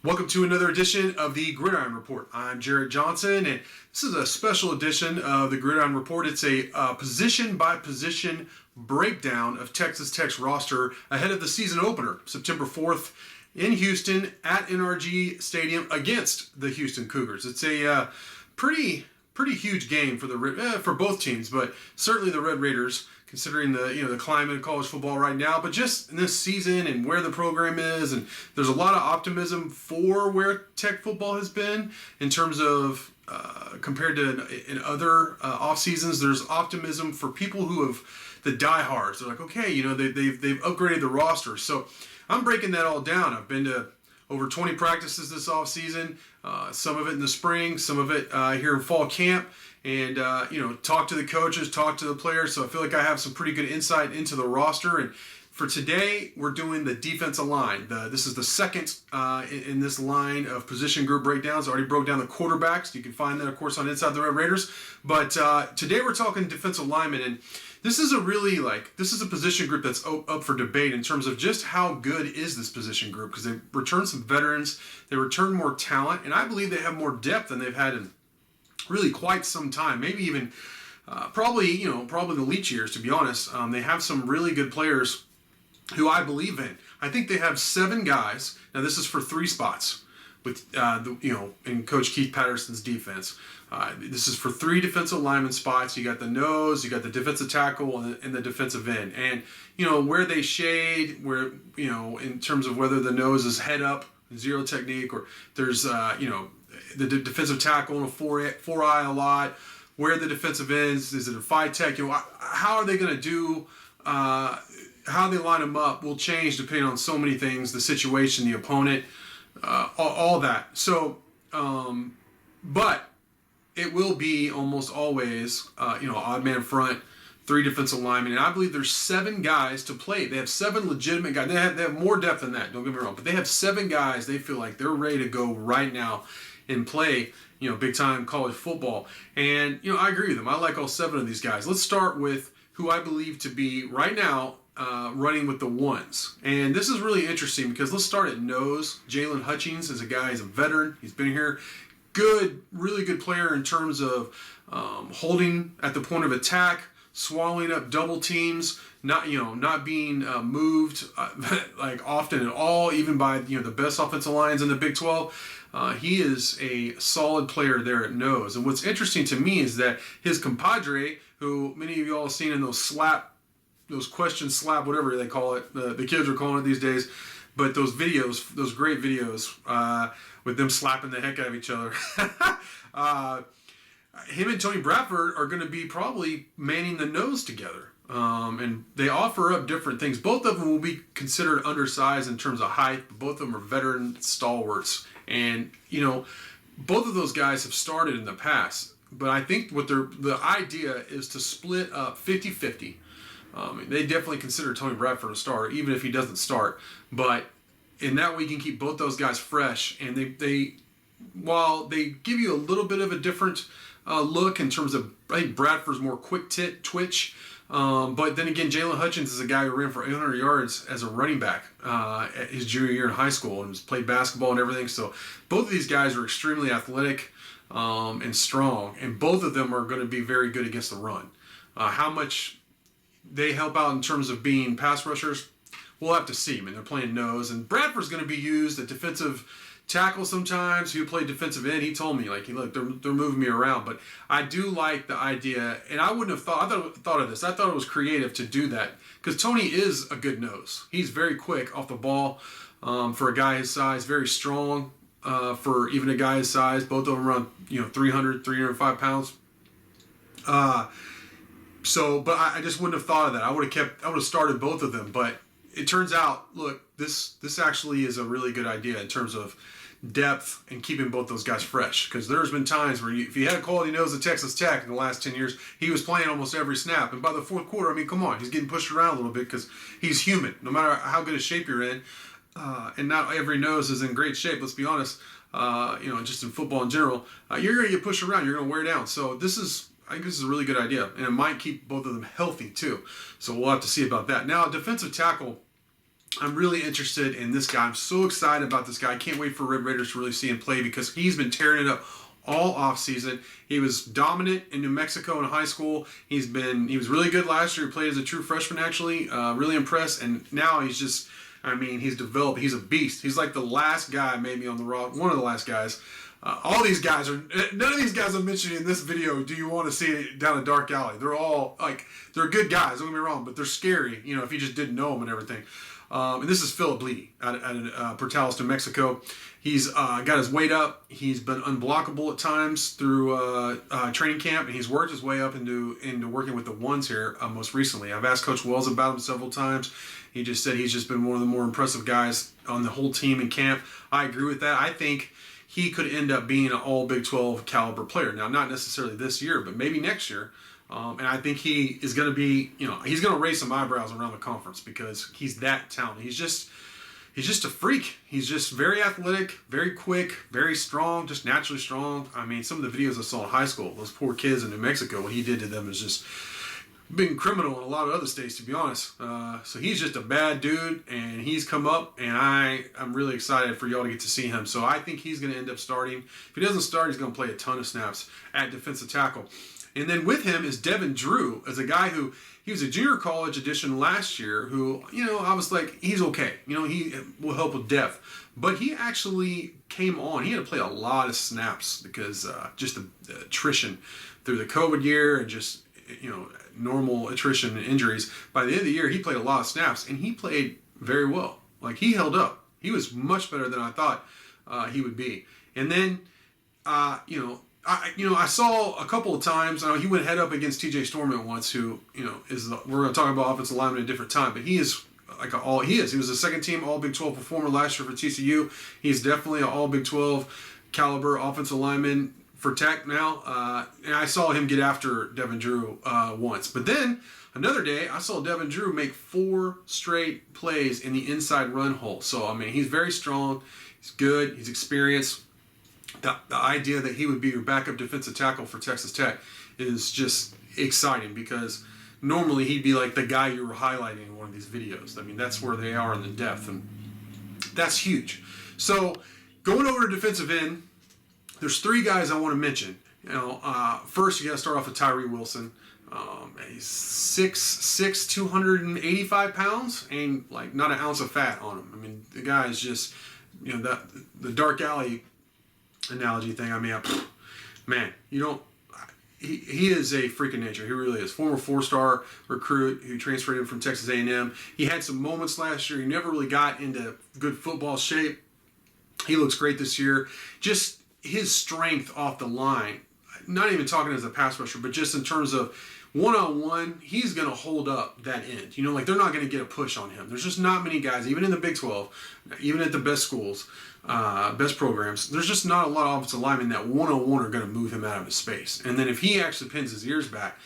Welcome to another edition of the Gridiron Report. I'm Jarret Johnson, and this is a special edition of the Gridiron Report. It's a position-by-position breakdown of Texas Tech's roster ahead of the season opener, September 4th in Houston at NRG Stadium against the Houston Cougars. It's a pretty huge game for both teams, but certainly the Red Raiders, considering the climate of college football right now, but just in this season and where the program is, and there's a lot of optimism for where Tech football has been in terms of compared to in other off seasons. There's optimism for people who have the diehards. They're like, okay, they've upgraded the roster. So I'm breaking that all down. I've been to over 20 practices this off season, some of it in the spring, some of it here in fall camp. And, talk to the coaches, talk to the players. So I feel like I have some pretty good insight into the roster. And for today, we're doing the defensive line. This is the second in this line of position group breakdowns. I already broke down the quarterbacks. You can find that, of course, on Inside the Red Raiders. But today we're talking defensive linemen. And this is a position group that's up for debate in terms of just how good is this position group, because they returned some veterans. They returned more talent. And I believe they have more depth than they've had in really quite some time, maybe even probably the Leach years, to be honest. They have some really good players who I believe in. I think they have 7 guys. Now this is for 3 spots with in Coach Keith Patterson's defense. This is for 3 defensive lineman spots. You got the nose, you got the defensive tackle, and the defensive end. And where they shade, where in terms of whether the nose is head up, zero technique, or there's the defensive tackle in a 4-eye a lot. Where the defensive ends, is it a 5-tech? How are they going to do? How they line them up will change depending on so many things: the situation, the opponent, all that. So, but it will be almost always, odd man front, 3 defensive linemen, and I believe there's 7 guys to play. They have 7 legitimate guys. They have more depth than that. Don't get me wrong, but they have 7 guys. They feel like they're ready to go right now and play, big time college football. And, I agree with them. I like all 7 of these guys. Let's start with who I believe to be right now running with the ones. And this is really interesting because let's start at nose. Jalen Hutchings is a guy, he's a veteran. He's been here. Really good player in terms of holding at the point of attack, swallowing up double teams, not being moved like often at all, even by the best offensive lines in the Big 12. He is a solid player there at nose. And what's interesting to me is that his compadre, who many of you all have seen in those question slap, whatever they call it, the kids are calling it these days, but those videos, those great videos with them slapping the heck out of each other. Him and Tony Bradford are going to be probably manning the nose together. And they offer up different things. Both of them will be considered undersized in terms of height, but both of them are veteran stalwarts. And, both of those guys have started in the past. But I think the idea is to split up 50-50. They definitely consider Tony Bradford a starter, even if he doesn't start. But in that way, you can keep both those guys fresh. And while they give you a little bit of a different look in terms of, I think Bradford's more quick twitch. But then again, Jalen Hutchins is a guy who ran for 800 yards as a running back at his junior year in high school and played basketball and everything. So both of these guys are extremely athletic and strong, and both of them are going to be very good against the run. How much they help out in terms of being pass rushers, we'll have to see. They're playing nose, and Bradford's going to be used at defensive tackle sometimes. He played defensive end. He told me, look, they're moving me around. But I do like the idea, and I wouldn't have thought of this. I thought it was creative to do that because Tony is a good nose. He's very quick off the ball for a guy his size, very strong for even a guy his size. Both of them around 300, 305 pounds. But I just wouldn't have thought of that. I would have started both of them. But it turns out, look, this actually is a really good idea in terms of depth and keeping both those guys fresh. Because there's been times where if you had a quality nose at Texas Tech in the last 10 years, he was playing almost every snap. And by the 4th quarter, come on, he's getting pushed around a little bit because he's human. No matter how good a shape you're in, and not every nose is in great shape, let's be honest, just in football in general, you're going to get pushed around. You're going to wear down. So I think this is a really good idea. And it might keep both of them healthy too. So we'll have to see about that. Now, defensive tackle, I'm really interested in this guy. I'm so excited about this guy. I can't wait for Red Raiders to really see him play because he's been tearing it up all offseason. He was dominant in New Mexico in high school. He was really good last year. He played as a true freshman, actually. Really impressed. And now he's just, he's developed. He's a beast. He's like the last guy maybe on the rock, one of the last guys. All these guys are, none of these guys I'm mentioning in this video do you want to see down a dark alley. They're all, they're good guys, don't get me wrong, but they're scary, if you just didn't know them and everything. And this is Philip Lee out of Portales, New Mexico. He's got his weight up. He's been unblockable at times through training camp, and he's worked his way up into working with the ones here most recently. I've asked Coach Wells about him several times. He just said he's just been one of the more impressive guys on the whole team in camp. I agree with that. I think he could end up being an all Big 12 caliber player. Now, not necessarily this year, but maybe next year. And I think he is going to be, he's going to raise some eyebrows around the conference because he's that talented. He's just a freak. He's just very athletic, very quick, very strong, just naturally strong. Some of the videos I saw in high school, those poor kids in New Mexico, what he did to them is just being criminal in a lot of other states, to be honest. So he's just a bad dude, and he's come up, and I'm really excited for y'all to get to see him. So I think he's going to end up starting. If he doesn't start, he's going to play a ton of snaps at defensive tackle. And then with him is Devin Drew, as a guy who, he was a junior college addition last year who, I was like, he's okay. He will help with depth. But he actually came on. He had to play a lot of snaps because just the attrition through the COVID year and just, normal attrition and injuries. By the end of the year, he played a lot of snaps, and he played very well. He held up. He was much better than I thought he would be. And then, I saw a couple of times. He went head up against T.J. Storman once, who we're going to talk about offensive lineman at a different time, but he is he was a second team All Big 12 performer last year for TCU. He's definitely an All Big 12 caliber offensive lineman for Tech now. And I saw him get after Devin Drew once, but then another day I saw Devin Drew make 4 straight plays in the inside run hole. So he's very strong. He's good. He's experienced. The idea that he would be your backup defensive tackle for Texas Tech is just exciting because normally he'd be like the guy you were highlighting in one of these videos. That's where they are in the depth, and that's huge. So going over to defensive end, there's 3 guys I want to mention. First you got to start off with Tyree Wilson. He's 6'6", 285 pounds, and not an ounce of fat on him. The guy is just, the dark alley analogy thing. Man, he is a freak of nature. He really is. Former 4-star recruit who transferred in from Texas A&M. He had some moments last year. He never really got into good football shape. He looks great this year. Just his strength off the line, not even talking as a pass rusher, but just in terms of one-on-one, he's going to hold up that end. They're not going to get a push on him. There's just not many guys, even in the Big 12, even at the best schools, best programs, there's just not a lot of offensive linemen that one-on-one are going to move him out of his space. And then if he actually pins his ears back,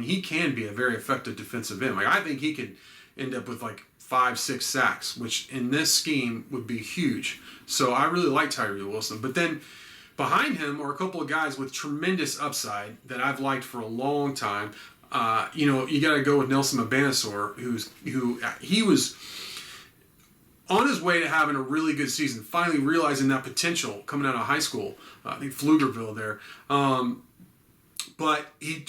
he can be a very effective defensive end. I think he could end up with 5-6 sacks, which in this scheme would be huge. So I really like Tyree Wilson. But then behind him are a couple of guys with tremendous upside that I've liked for a long time. You got to go with Nelson Mbanasor, who he was on his way to having a really good season, finally realizing that potential coming out of high school. I think Pflugerville there. But he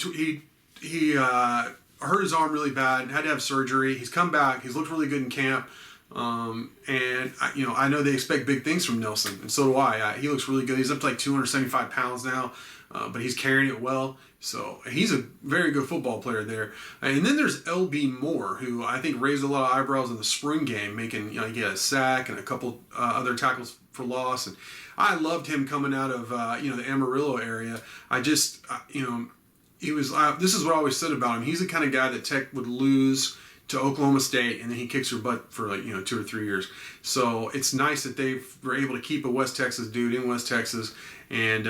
hurt his arm really bad, had to have surgery. He's come back. He's looked really good in camp. And I know they expect big things from Nelson, and so do I. He looks really good. He's up to 275 pounds now, but he's carrying it well. So he's a very good football player there. And then there's L.B. Moore, who I think raised a lot of eyebrows in the spring game, making, he had a sack and a couple other tackles for loss. And I loved him coming out of, the Amarillo area. He was, this is what I always said about him. He's the kind of guy that Tech would lose to Oklahoma State, and then he kicks your butt for 2 or 3 years. So it's nice that they were able to keep a West Texas dude in West Texas, and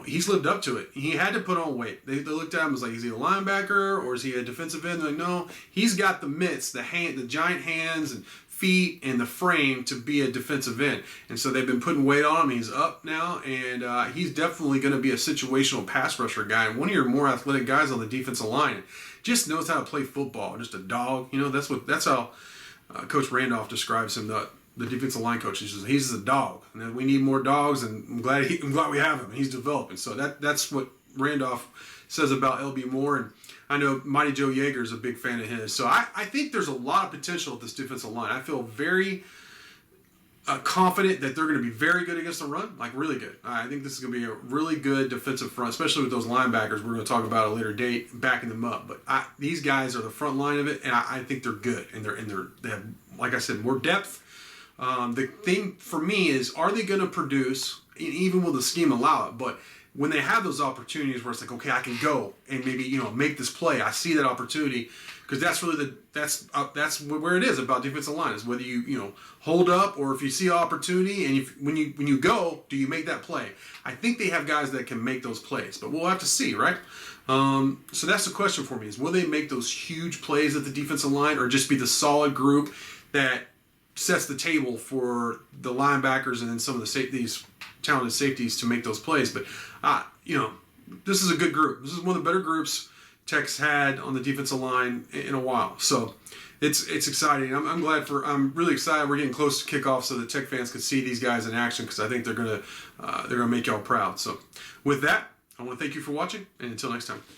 he's lived up to it. He had to put on weight. They looked at him as is he a linebacker or is he a defensive end? They're no, he's got the mitts, the giant hands and feet and the frame to be a defensive end. And so they've been putting weight on him. He's up now, and he's definitely going to be a situational pass rusher guy and one of your more athletic guys on the defensive line. Just knows how to play football. Just a dog. That's how Coach Randolph describes him, the defensive line coach. He says he's a dog, and we need more dogs, and I'm glad we have him. He's developing. So that's what Randolph says about LB Moore, and I know Mighty Joe Yeager is a big fan of his. So I think there's a lot of potential with this defensive line. I feel very confident that they're going to be very good against the run, like really good. I think this is going to be a really good defensive front, especially with those linebackers we're going to talk about at a later date, backing them up. But these guys are the front line of it, and I think they're good, and they have, like I said, more depth. The thing for me is, are they going to produce, even will the scheme allow it, but when they have those opportunities where it's like, okay, I can go and maybe make this play, I see that opportunity, because that's really that's where it is about defensive line, is whether you hold up, or if you see opportunity and when you go, do you make that play? I think they have guys that can make those plays, but we'll have to see, right? So that's the question for me: is will they make those huge plays at the defensive line, or just be the solid group that sets the table for the linebackers and then some of these talented safeties to make those plays? But this is a good group. This is one of the better groups Tech's had on the defensive line in a while. So it's exciting. I'm really excited. We're getting close to kickoff so that Tech fans can see these guys in action, because I think they're gonna make y'all proud. So with that, I want to thank you for watching, and until next time.